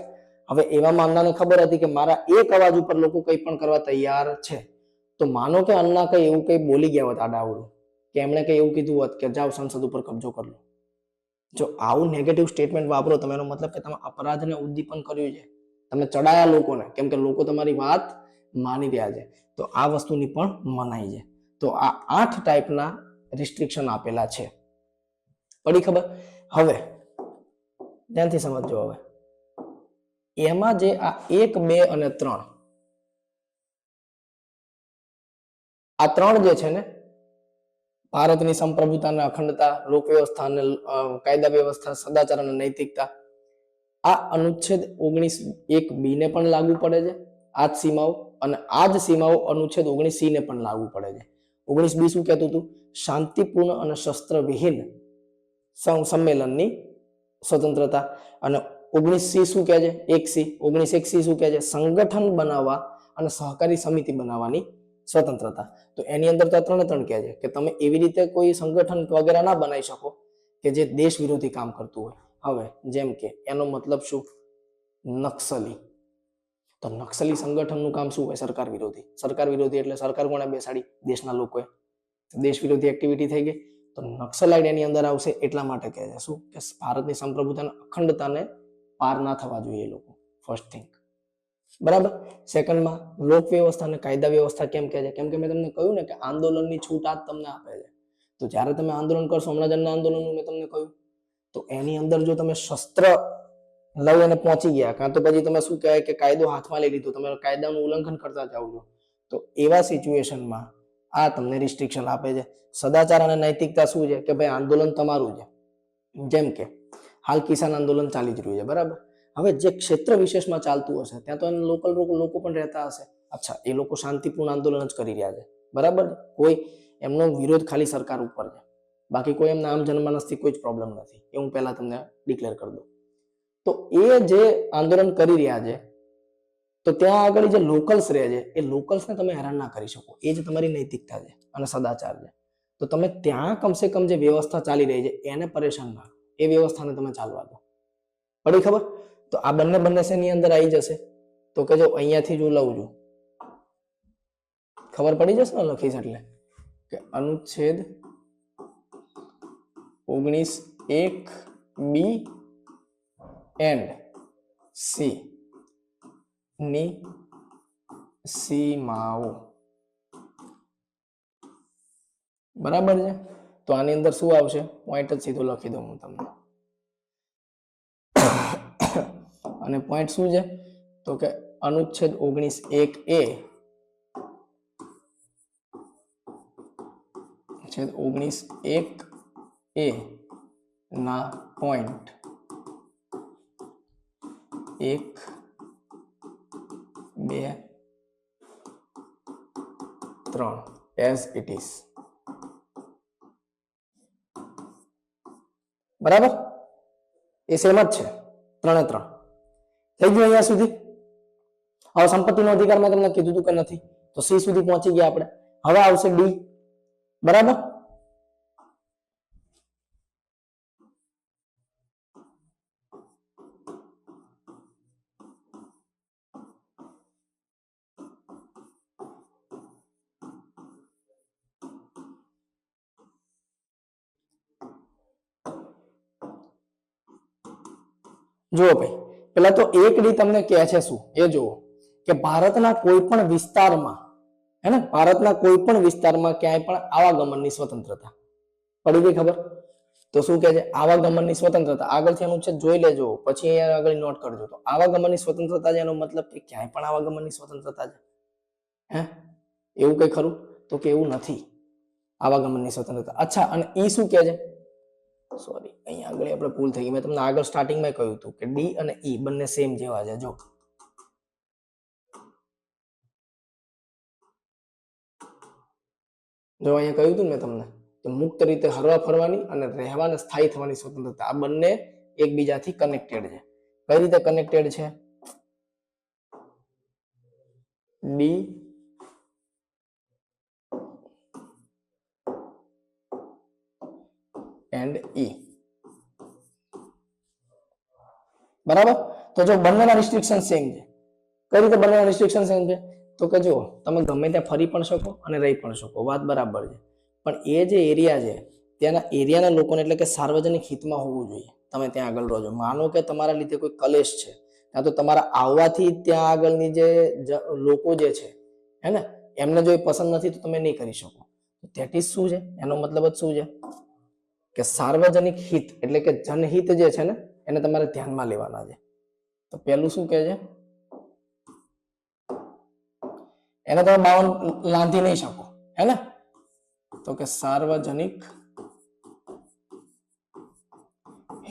હવે એવામાં અન્નાને ખબર હતી કે મારા એક અવાજ ઉપર લોકો કંઈ પણ કરવા તૈયાર છે. તો માનો કે અન્ના કઈ એવું કઈ બોલી ગયા હોત આડાવડું, કે એમણે કઈ એવું કીધું હોત કે જાઓ સંસદ ઉપર કબજો કરી લો. જો આવું નેગેટિવ સ્ટેટમેન્ટ વાપરો તમે, એનો મતલબ કે તમે અપરાધને ઉદ્દીપન કર્યું છે, તમે ચડાયા લોકોને, કેમ કે લોકો તમારી વાત માની રહ્યા છે. તો આ વસ્તુની પણ મનાઈ છે. તો આ 8 ટાઈપના રિસ્ટ્રિક્શન આપેલા છે. પડી ખબર? હવે ધ્યાનથી સમજજો. હવે એમાં જે આ 1, 2 અને 3, આ 3 જે છે ને, ભારતની સંપ્રભુતા અને અખંડતા, લોક વ્યવસ્થા અને કાયદા વ્યવસ્થા, સદાચાર અને નૈતિકતા, આ અનુચ્છેદ 19(1)(b) ને પણ લાગુ પડે છે, આ જ સીમાઓ. અને આ જ સીમાઓ અનુચ્છેદ 19(c) ને પણ લાગુ પડે છે. 19(b) શું કહેતું હતું? શાંતિપૂર્ણ અને શસ્ત્ર વિહીન સંમેલનની સ્વતંત્રતા. અને 19C શું કહે છે? 1C 19(1)C શું કહે છે? સંગઠન બનાવવા અને સહકારી સમિતિ બનાવવાની સ્વતંત્રતા. તો એની અંદર તો ત્રણે ત્રણ કહે છે કે તમે એવી રીતે કોઈ સંગઠન વગેરે ના બનાવી શકો કે જે દેશ વિરોધી કામ કરતું હોય. હવે જેમ કે એનો મતલબ શું? નક્સલી. તો નક્સલી સંગઠનનું કામ શું હોય? સરકાર વિરોધી. સરકાર વિરોધી એટલે સરકાર કોણે બેસાડી? દેશના લોકોએ. દેશ વિરોધી એક્ટિવિટી થઈ ગઈ. તો નક્સલાઇટ એની અંદર આવશે. એટલા માટે કહે છે શું? કે ભારતની સંપ્રભુતાને અખંડતાને પાર ના થવા જોઈએ લોકો. First thing. બરાબર. સેકન્ડમાં લોક વ્યવસ્થા અને કાયદા વ્યવસ્થા કેમ કહે છે? કેમ કે મેં તમને કહ્યું ને કે આંદોલનની છૂટ આ જ તમને આપે છે. તો જ્યારે તમે આંદોલન કરશો, હમણાં જનના આંદોલનનું મેં તમને કહ્યું, તો એની અંદર જો તમે શસ્ત્ર લઈ અને પહોંચી ગયા, કાં તો પછી તમે શું કહેવાય કે કાયદો હાથમાં લઈ લીધો, તમે કાયદાનું ઉલ્લંઘન કરતા જાવ છો, તો એવા સિચ્યુએશનમાં આ તમને રિસ્ટ્રિક્શન આપે છે. સદાચાર અને નૈતિકતા શું છે? કે ભાઈ આંદોલન તમારું છે. જેમ કે હાલ કિસાન આંદોલન ચાલી જ રહ્યું છે, બરાબર. હવે જે ક્ષેત્ર વિશેષમાં ચાલતું હશે ત્યાં તો લોકલ લોકો પણ રહેતા હશે. અચ્છા, એ લોકો શાંતિપૂર્ણ આંદોલન જ કરી રહ્યા છે, બરાબર. કોઈ એમનો વિરોધ ખાલી સરકાર ઉપર છે, બાકી કોઈ એમના આમ જનમાનસથી કોઈ જ પ્રોબ્લેમ નથી. એ હું પહેલા તમને ડિક્લેર કરી દઉં. તો એ જે આંદોલન કરી રહ્યા છે, તો ત્યાં આગળ જે લોકલ્સ રહે છે, એ લોકલ્સને તમે હેરાન ના કરી શકો. એ જ તમારી નૈતિકતા છે અને સદાચાર છે. તો તમે ત્યાં કમસે કમ જે વ્યવસ્થા ચાલી રહી છે એને પરેશાન ના કરો. એ વ્યવસ્થાને તમે ચાલવા દો. પડી ખબર? તો આ બંને શેની અંદર આવી જશે? તો કે જો અહીંયાથી જ હું લઉં છું, ખબર પડી જશે ને લખીશ એટલે કે અનુચ્છેદ 19(1)B એન્ડ સી ની સીમાઓ. બરાબર છે. તો આની અંદર શું આવશે? પોઈન્ટ જ સીધો લખી દઉં હું તમને. અને પોઈન્ટ શું છે? તો કે અનુચ્છેદ 19(1)A છેદ 19(1)A ના પોઈન્ટ 1, 2, 3 એઝ ઇટ ઇઝ. બરાબર. એ સેમ જ છે, ત્રણે ત્રણ. થઈ ગયું અહીંયા સુધી? હવે સંપત્તિનો અધિકાર મેં તમને કીધું હતું કે નથી? તો સી સુધી પહોંચી ગયા આપણે. હવે આવશે ડી. બરાબર. જુઓ ભાઈ, પેલા તો એક ડી તમને કહે છે શું એ જુઓ, કે ભારતના કોઈ પણ વિસ્તારમાં, હે ને, ભારતના કોઈ પણ વિસ્તારમાં ક્યાંય પણ આવાગમનની સ્વતંત્રતા. પડી ગઈ ખબર? તો શું કહે છે? આવાગમનની સ્વતંત્રતા. આગળથી અનુચ્છેદ જોઈ લેજો, પછી અહીંયા આગળ નોટ કરજો. તો આવાગમનની સ્વતંત્રતા છે એનો મતલબ કે ક્યાંય પણ આવાગમનની સ્વતંત્રતા છે. હે, એવું કઈ ખરું? તો કે એવું નથી. આવાગમનની સ્વતંત્રતા. અચ્છા, અને ઈ શું કહે છે? સોરી, અહીંયા આગળ આપણે ભૂલ થઈ ગઈ. મેં તમને આગળ સ્ટાર્ટિંગમાં કહ્યું હતું કે ડી અને ઈ બંને સેમ જેવા છે. જો અહીંયા કહ્યું હતું મેં તમને કે મુક્ત રીતે હરવા ફરવાની અને રહેવાને સ્થાયી થવાની સ્વતંત્રતા, આ બંને એકબીજાથી કનેક્ટેડ છે. કઈ રીતે કનેક્ટેડ છે? ડી એન્ડ ઈ. બરાબર. તો જો બંનેના રિસ્ટ્રિક્શન સેમ છે. કઈ રીતે બંનેના રિસ્ટ્રિક્શન સેમ છે? તો કે જો તમે ગમે ત્યાં ફરી પણ શકો અને રહી પણ શકો, વાત બરાબર છે. પણ એ જે એરિયા છે ત્યાંના એરિયાના લોકોને, એટલે કે સાર્વજનિક હિતમાં હોવું જોઈએ. તમે ત્યાં આગળ રહો છો, માનો કે તમારા લીધે કોઈ કલેશ છે, ત્યાં તો તમારા આવવાથી ત્યાં આગળની જે લોકો જે છે, હે ને, એમને જો એ પસંદ નથી તો તમે નહીં કરી શકો. ધેટ ઇઝ શું છે? એનો મતલબ જ શું છે? કે સાર્વજનિક હિત એટલે કે જનહિત જે છે ને એને તમારે ધ્યાનમાં લેવાના છે. તો પેલું શું કહે છે? એને તમે બાવન લાંધી નહીં શકો, હે ને? તો કે સાર્વજનિક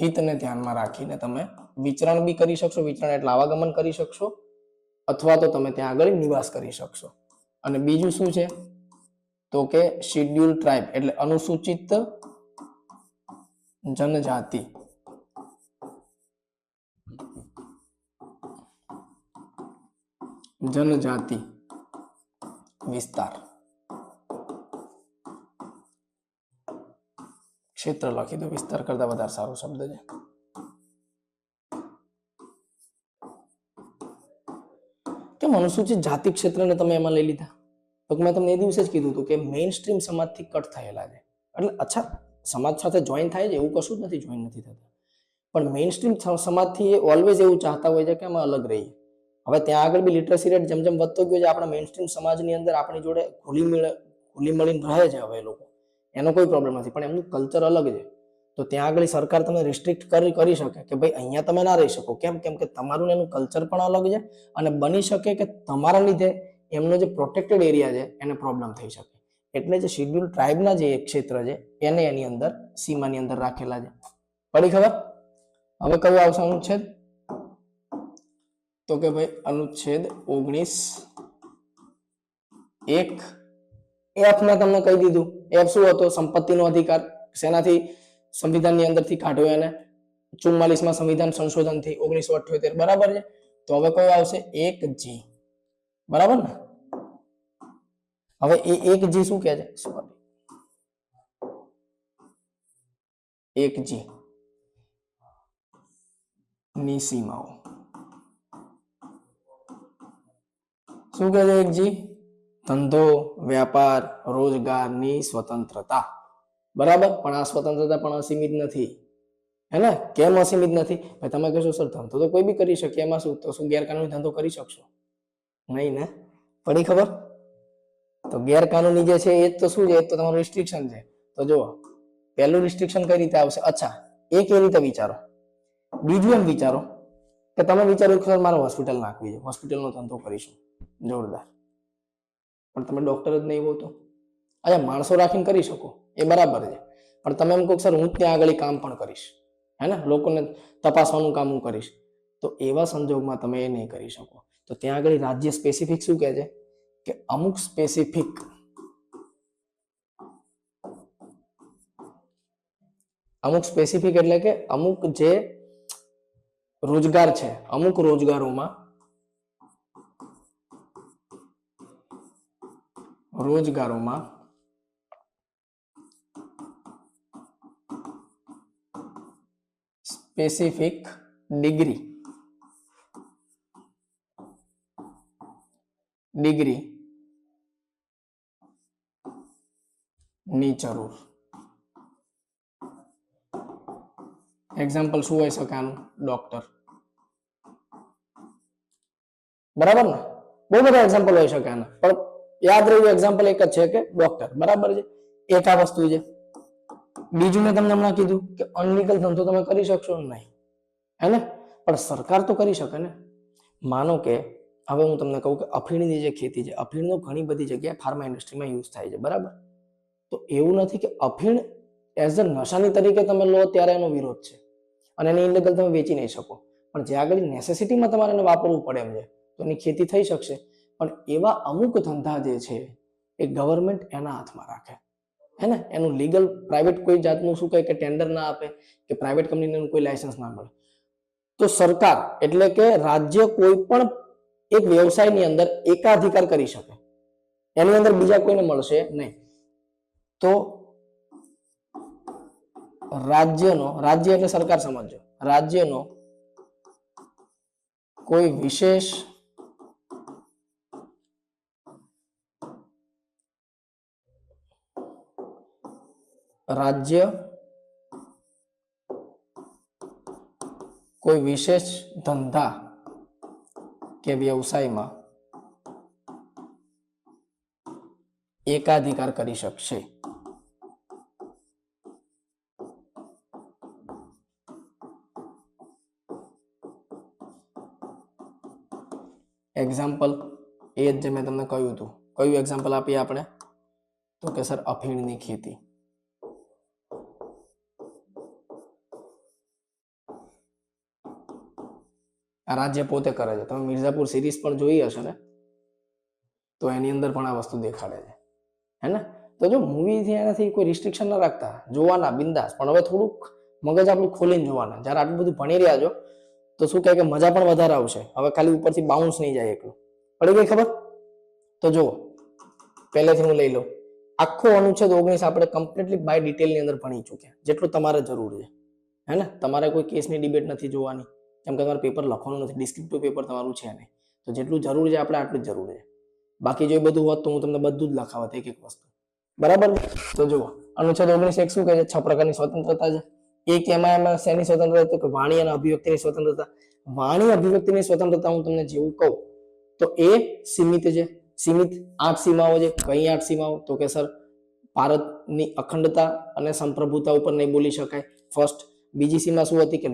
હિતને ધ્યાનમાં રાખીને તમે વિચરણ બી કરી શકશો. વિચરણ એટલે આવાગમન કરી શકશો, અથવા તો તમે ત્યાં આગળ નિવાસ કરી શકશો. અને બીજું શું છે? તો કે શિડ્યુલ ટ્રાઇબ એટલે અનુસૂચિત જનજાતિ જનજાતિ વિસ્તાર, ક્ષેત્ર લખી દો, વિસ્તાર કરતા વધારે સારો શબ્દ છે. કેમ અનુસૂચિત જાતિ ક્ષેત્રને તમે એમાં લઈ લીધા? તો મેં તમને એ દિવસે જ કીધું હતું કે મેઇન સ્ટ્રીમ સમાજથી કટ થયેલા છે, એટલે અચ્છા સમાજ સાથે જોઈન થાય છે એવું કશું જ નથી, જોઈન નથી થતા, પણ મેઇન સ્ટ્રીમ સમાજથી એ ઓલવેઝ એવું ચાહતા હોય છે કે અમે અલગ રહીએ. હવે ત્યાં આગળ બી લિટરસી રેટ જેમ જેમ વધતો ગયો છે, આપણા મેઇન સ્ટ્રીમ સમાજની અંદર આપણી જોડે ઘુલી મળીને રહે છે હવે એ લોકો, એનો કોઈ પ્રોબ્લેમ નથી, પણ એમનું કલ્ચર અલગ છે. તો ત્યાં આગળ સરકાર તમને રિસ્ટ્રિક્ટ કરી શકે કે ભાઈ અહીંયા તમે ના રહી શકો. કેમ? કેમ કે તમારું એનું કલ્ચર પણ અલગ છે, અને બની શકે કે તમારા લીધે એમનો જે પ્રોટેક્ટેડ એરિયા છે એને પ્રોબ્લેમ થઈ શકે. એટલે જે શેડ્યુલ ટ્રાઇબના જે ક્ષેત્ર છે એને એની અંદર સીમાની અંદર રાખેલા છે. પડી ખબર? હવે કયું આવશે અનુચ્છેદ? તો કે ભાઈ અનુચ્છેદ 19(1) એફ મેં તમને કહી દીધું. એફ શું હતો? સંપત્તિનો અધિકાર. શેનાથી? સંવિધાનની અંદરથી કાઢ્યો એને 44માં સંવિધાન સંશોધનથી 1978. બરાબર છે. તો હવે કયો આવશે? 1G. બરાબર ને? હવે એ 1G શું કહે છે? 1G ની સીમાઓ શું કહે છે? 1G ધંધો, વ્યાપાર, રોજગારની સ્વતંત્રતા. બરાબર, પણ આ સ્વતંત્રતા પણ અસીમિત નથી, હે ને? કેમ અસીમિત નથી? ભાઈ તમે કહેશો સર ધંધો તો કોઈ બી કરી શકે, એમાં શું? તો શું ગેરકાનૂની ધંધો કરી શકશો? નહીં ને? પડી ખબર? તો ગેરકાનૂની જે છે એ તો શું છે? એ તો તમારું રિસ્ટ્રિક્શન છે. તો જુઓ, પહેલું રિસ્ટ્રિક્શન કઈ રીતે આવશે? અચ્છા, એક એ રીતે વિચારો. બીજું એમ વિચારો કે તમે વિચાર્યું કે સર મારે હોસ્પિટલ નાખવી છે, હોસ્પિટલનો ધંધો કરીશું, જોરદાર, પણ તમે ડોક્ટર જ નહીં હો તો? અચ્છા, માણસો રાખીને કરી શકો, એ બરાબર છે, પણ તમે એમ કહો સર હું ત્યાં આગળ કામ પણ કરીશ, હે ને, લોકોને તપાસવાનું કામ હું કરીશ, તો એવા સંજોગમાં તમે એ નહીં કરી શકો. તો ત્યાં આગળ રાજ્ય સ્પેસિફિક શું કહે છે કે અમુક સ્પેસિફિક એટલે કે અમુક જે રોજગાર છે, અમુક રોજગારોમાં સ્પેસિફિક ડિગ્રી ની જરૂર. એક્ઝામ્પલ શું હોઈ શકે આનું? ડોક્ટર. બરાબર ને? બહુ બધા એક્ઝામ્પલ હોઈ શકે આના, પણ યાદ રહ્યું એક્ઝામ્પલ એક જ છે કે ડોક્ટર. બરાબર છે? એક આ વસ્તુ છે. બીજું મેં તમને હમણાં કીધું કે અનલીગલ ધંધો તમે કરી શકશો નહીં, હે ને? પણ સરકાર તો કરી શકે ને. માનો કે હવે હું તમને કહું કે અફીણની જે ખેતી છે, અફીણનો ઘણી બધી જગ્યાએ ફાર્મા ઇન્ડસ્ટ્રીમાં યુઝ થાય છે. બરાબર? તો એવું નથી કે અફીણ એઝ અ નશાની તરીકે તમે લો ત્યારે એનો વિરોધ છે, અને એને ઇનલીગલ તમે વેચી નહીં શકો, પણ જે આગળ નેસેસિટીમાં તમારે એને વાપરવું પડે એમ છે, તો એની ખેતી થઈ શકશે. પણ એવા અમુક ધંધા જે છે એ ગવર્મેન્ટ એના હાથમાં રાખે, હે ને? એનું લીગલ પ્રાઇવેટ કોઈ જાતનું શું કહે કે ટેન્ડર ના આપે કે પ્રાઇવેટ કંપનીને કોઈ લાયસન્સ ના મળે, તો સરકાર એટલે કે રાજ્ય કોઈ પણ એક વ્યવસાયની અંદર એકાધિકાર કરી શકે, એની અંદર બીજા કોઈને મળશે નહીં. તો રાજ્ય એટલે સરકાર સમજજો, રાજ્યનો કોઈ વિશેષ ધંધા કે વ્યવસાયમાં એકાધિકાર કરી શકશે. એક્ઝામ્પલ એ જ જે મેં તમને કહ્યું હતું. કયું એક્ઝામ્પલ આપીએ આપણે? તો કે સર અફીણની ખેતી. આ રાજ્ય પોતે કરે છે. તમે મિર્ઝાપુર સિરીઝ પણ જોઈ હશે ને, તો એની અંદર પણ આ વસ્તુ દેખાડે છે, હે ને? તો જો મૂવી એનાથી કોઈ રિસ્ટ્રિક્શન ના રાખતા, જોવાના બિંદાસ, પણ હવે થોડુંક મગજ આપણું ખોલીને જોવાના. જ્યારે આટલું બધું ભણી રહ્યા છો તો શું કહે કે મજા પણ વધારે આવશે. હવે ખાલી ઉપરથી બાઉન્સ નહીં જાય એકલું, પડી ગઈ ખબર? તો જુઓ, પહેલેથી હું લઈ લઉં. આખો અનુચ્છેદ 19 આપણે કમ્પ્લીટલી બાય ડિટેલની અંદર ભણી ચૂક્યા, જેટલું તમારે જરૂર છે. હે ને? તમારે કોઈ કેસની ડિબેટ નથી જોવાની, કેમ કે તમારે પેપર લખવાનું નથી, ડિસ્ક્રિપ્ટિવ પેપર તમારું છે નહીં. તો જેટલું જરૂર છે આપણે આટલું જ જરૂર છે. બાકી જો બધું હોત તો હું તમને બધું જ લખાવત એક એક વસ્તુ. બરાબર? તો જુઓ, અનુચ્છેદ 19 એક શું કહે છે? 6 પ્રકારની સ્વતંત્રતા છે. એક એમાં શેની સ્વતંત્રતા? તો કે વાણી અને અભિવ્યક્તિની સ્વતંત્રતા. વાણી અભિવ્યક્તિની સ્વતંત્રતા હું તમને જેવું કહું તો એ સીમિત છે. સીમિત 8 સીમાઓ છે. કઈ 8 સીમાઓ? તો કે સર, ભારતની અખંડતા અને સંપ્રભુતા ઉપર નહીં બોલી શકાય, ફર્સ્ટ. બીજી સીમા શું હતી? કે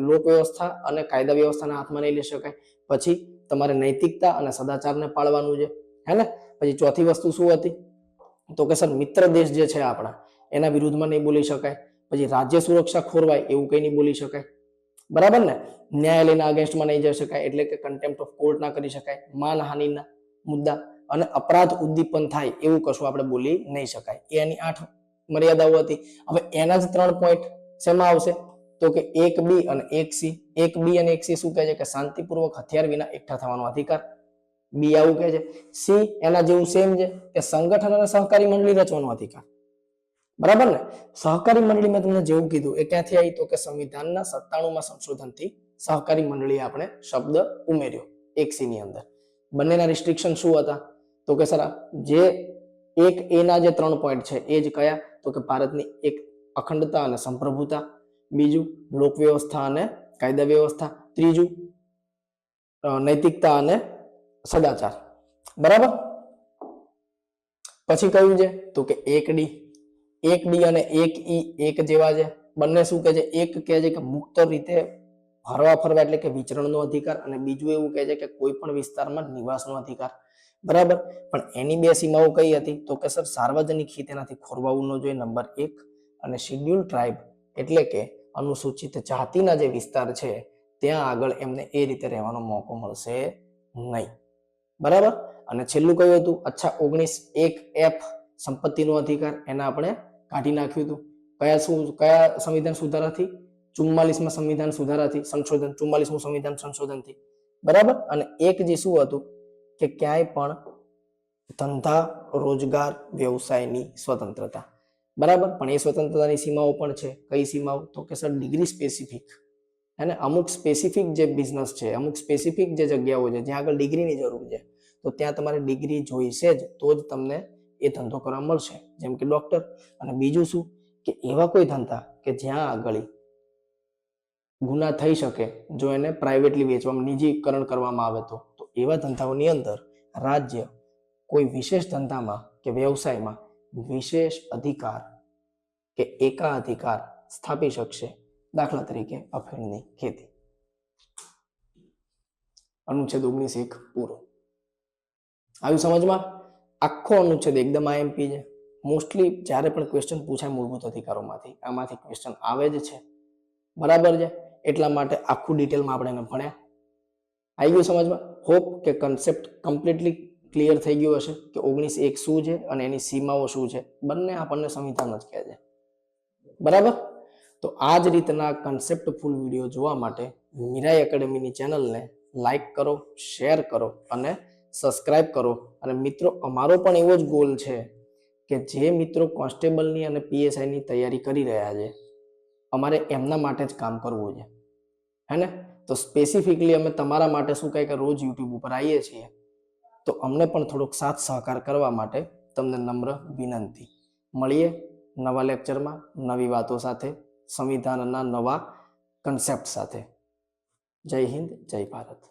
લોક વ્યવસ્થા અને કાયદા વ્યવસ્થાના હાથમાં નહીં લઈ શકાય. પછી તમારે નૈતિકતા અને સદાચારને પાળવાનું છે. હે ને? પછી ચોથી વસ્તુ શું હતી? તો કે સર, મિત્ર દેશ જે છે આપણા, એના વિરુદ્ધમાં નહીં બોલી શકાય. પછી રાજ્ય સુરક્ષા ખોરવાય એવું કંઈ નહીં બોલી શકાય. બરાબર ને? ન્યાયાલયના અગેન્સ્ટમાં નહીં જઈ શકાય, એટલે કે કન્ટેમ્પ્ટ ઓફ કોર્ટ ના કરી શકાય. માનહાનિના મુદ્દા અને અપરાધ ઉદ્દીપન થાય એવું કશું આપણે બોલી નહીં શકાય. એ એની 8 મર્યાદાઓ હતી. હવે એના જ 3 પોઈન્ટ શેમાં આવશે? તો કે 1B અને 1C. 1B અને 1C શું કહે છે? કે શાંતિપૂર્વક હથિયાર વિના એકઠા થવાનો અધિકાર. બી આવું કહે છે. સી એના જેવું સેમ છે, કે સંગઠન અને સહકારી મંડળી રચવાનો અધિકાર. બરાબર ને? સહકારી મંડળી મેં તમને જેવું કીધું એ ક્યાંથી આવી? તો કે સંવિધાનના 97માં સંશોધનથી સહકારી મંડળી આપણે શબ્દ ઉમેર્યો 1C ની અંદર. બંનેના રિસ્ટ્રિક્શન શું હતા? તો કે સર, જે 1A ના જે 3 પોઈન્ટ છે એ જ કયા? તો કે ભારતની એક અખંડતા અને સંપ્રભુતા. બીજું, લોક વ્યવસ્થા અને કાયદા વ્યવસ્થા. ત્રીજું, નૈતિકતા અને સદાચાર. બરાબર? પછી કયું છે? તો કે 1D. 1D અને 1E એક જેવા છે. બંને શું કહે છે? એક કહે છે કે મુક્ત રીતે હરવા ફરવા એટલે કે વિચરણનો અધિકાર, અને બીજું એવું કહે છે કે કોઈ પણ વિસ્તારમાં નિવાસનો અધિકાર. બરાબર? પણ એની 2 સીમાઓ કઈ હતી? તો કે સર, સાર્વજનિક હિત એનાથી ખોરવાવું ન જોઈએ, નંબર 1. અને શેડ્યુલ ટ્રાઇબ એટલે કે અનુસૂચિત જાતિના જે વિસ્તાર છે ત્યાં આગળ એમને એ રીતે રહેવાનો મોકો મળશે નહીં. બરાબર? અને છેલ્લું કયું હતું? અચ્છા, 19(1)F સંપત્તિનો અધિકાર. એના આપણે કાઢી નાખ્યું હતું. કયા સંવિધાન સુધારાથી? 44માં સંવિધાન સુધારાથી, સંશોધન 44મું સંવિધાન સંશોધનથી. બરાબર? અને 1G શું હતું? કે ક્યાંય પણ ધંધા, રોજગાર, વ્યવસાયની સ્વતંત્રતા. બરાબર? પણ એ સ્વતંત્રતાની સીમાઓ પણ છે. કઈ સીમાઓ? તો કે સર, ડિગ્રી સ્પેસિફિક. અને અમુક સ્પેસિફિક જે બિઝનેસ છે, અમુક સ્પેસિફિક જે જગ્યાઓ છે જ્યાં આગળ ડિગ્રીની જરૂર છે, તો ત્યાં તમારે ડિગ્રી જોઈશે જ, તો જ તમને એ ધંધો કરવા મળશે, જેમ કે ડોક્ટર. અને બીજું શું? કે એવા કોઈ ધંધા કે જ્યાં આગળ ગુના થઈ શકે જો એને પ્રાઇવેટલી વેચવામાં, નિજીકરણ કરવામાં આવે તો એવા ધંધાઓની અંદર રાજ્ય કોઈ વિશેષ ધંધામાં કે વ્યવસાયમાં વિશેષ અધિકાર કે એકાધિકાર સ્થાપી શકશે. દાખલા તરીકે અફીણની ખેતી. અનુચ્છેદ 19(1) પૂરો. આવ્યું સમજમાં? આખો અનુચ્છેદ એકદમ આઈએમપી છે. મોસ્ટલી જ્યારે પણ ક્વેશ્ચન પૂછાય મૂળભૂત અધિકારોમાંથી, આમાંથી ક્વેશ્ચન આવે જ છે. બરાબર છે? એટલા માટે આખું ડિટેલમાં આપણે એને ભણ્યા. આવી ગયું સમજમાં? હોપ કે કન્સેપ્ટ કમ્પ્લીટલી ક્લિયર થઈ ગયો હશે કે 19(1) શું છે અને એની સીમાઓ શું છે. બંને આપણને સંવિધાન જ કહે છે. બરાબર? તો આ જ રીતના કન્સેપ્ટ ફૂલ વિડીયો જોવા માટે મીરાઈ એકેડેમીની ચેનલને લાઈક કરો, શેર કરો અને સબસ્ક્રાઇબ કરો. અને મિત્રો, અમારો પણ એવો જ ગોલ છે કે જે મિત્રો કોન્સ્ટેબલની અને પીએસઆઈની તૈયારી કરી રહ્યા છે, અમારે એમના માટે જ કામ કરવું છે. હે ને? તો સ્પેસિફિકલી અમે તમારા માટે શું કહે કે રોજ યુટ્યુબ ઉપર આવીએ છીએ, તો અમને પણ થોડોક સાથ સહકાર કરવા માટે તમને નમ્ર વિનંતી. મળીએ નવા લેક્ચરમાં, નવી વાતો સાથે, સંવિધાનના નવા કન્સેપ્ટ સાથે. જય હિન્દ, જય ભારત.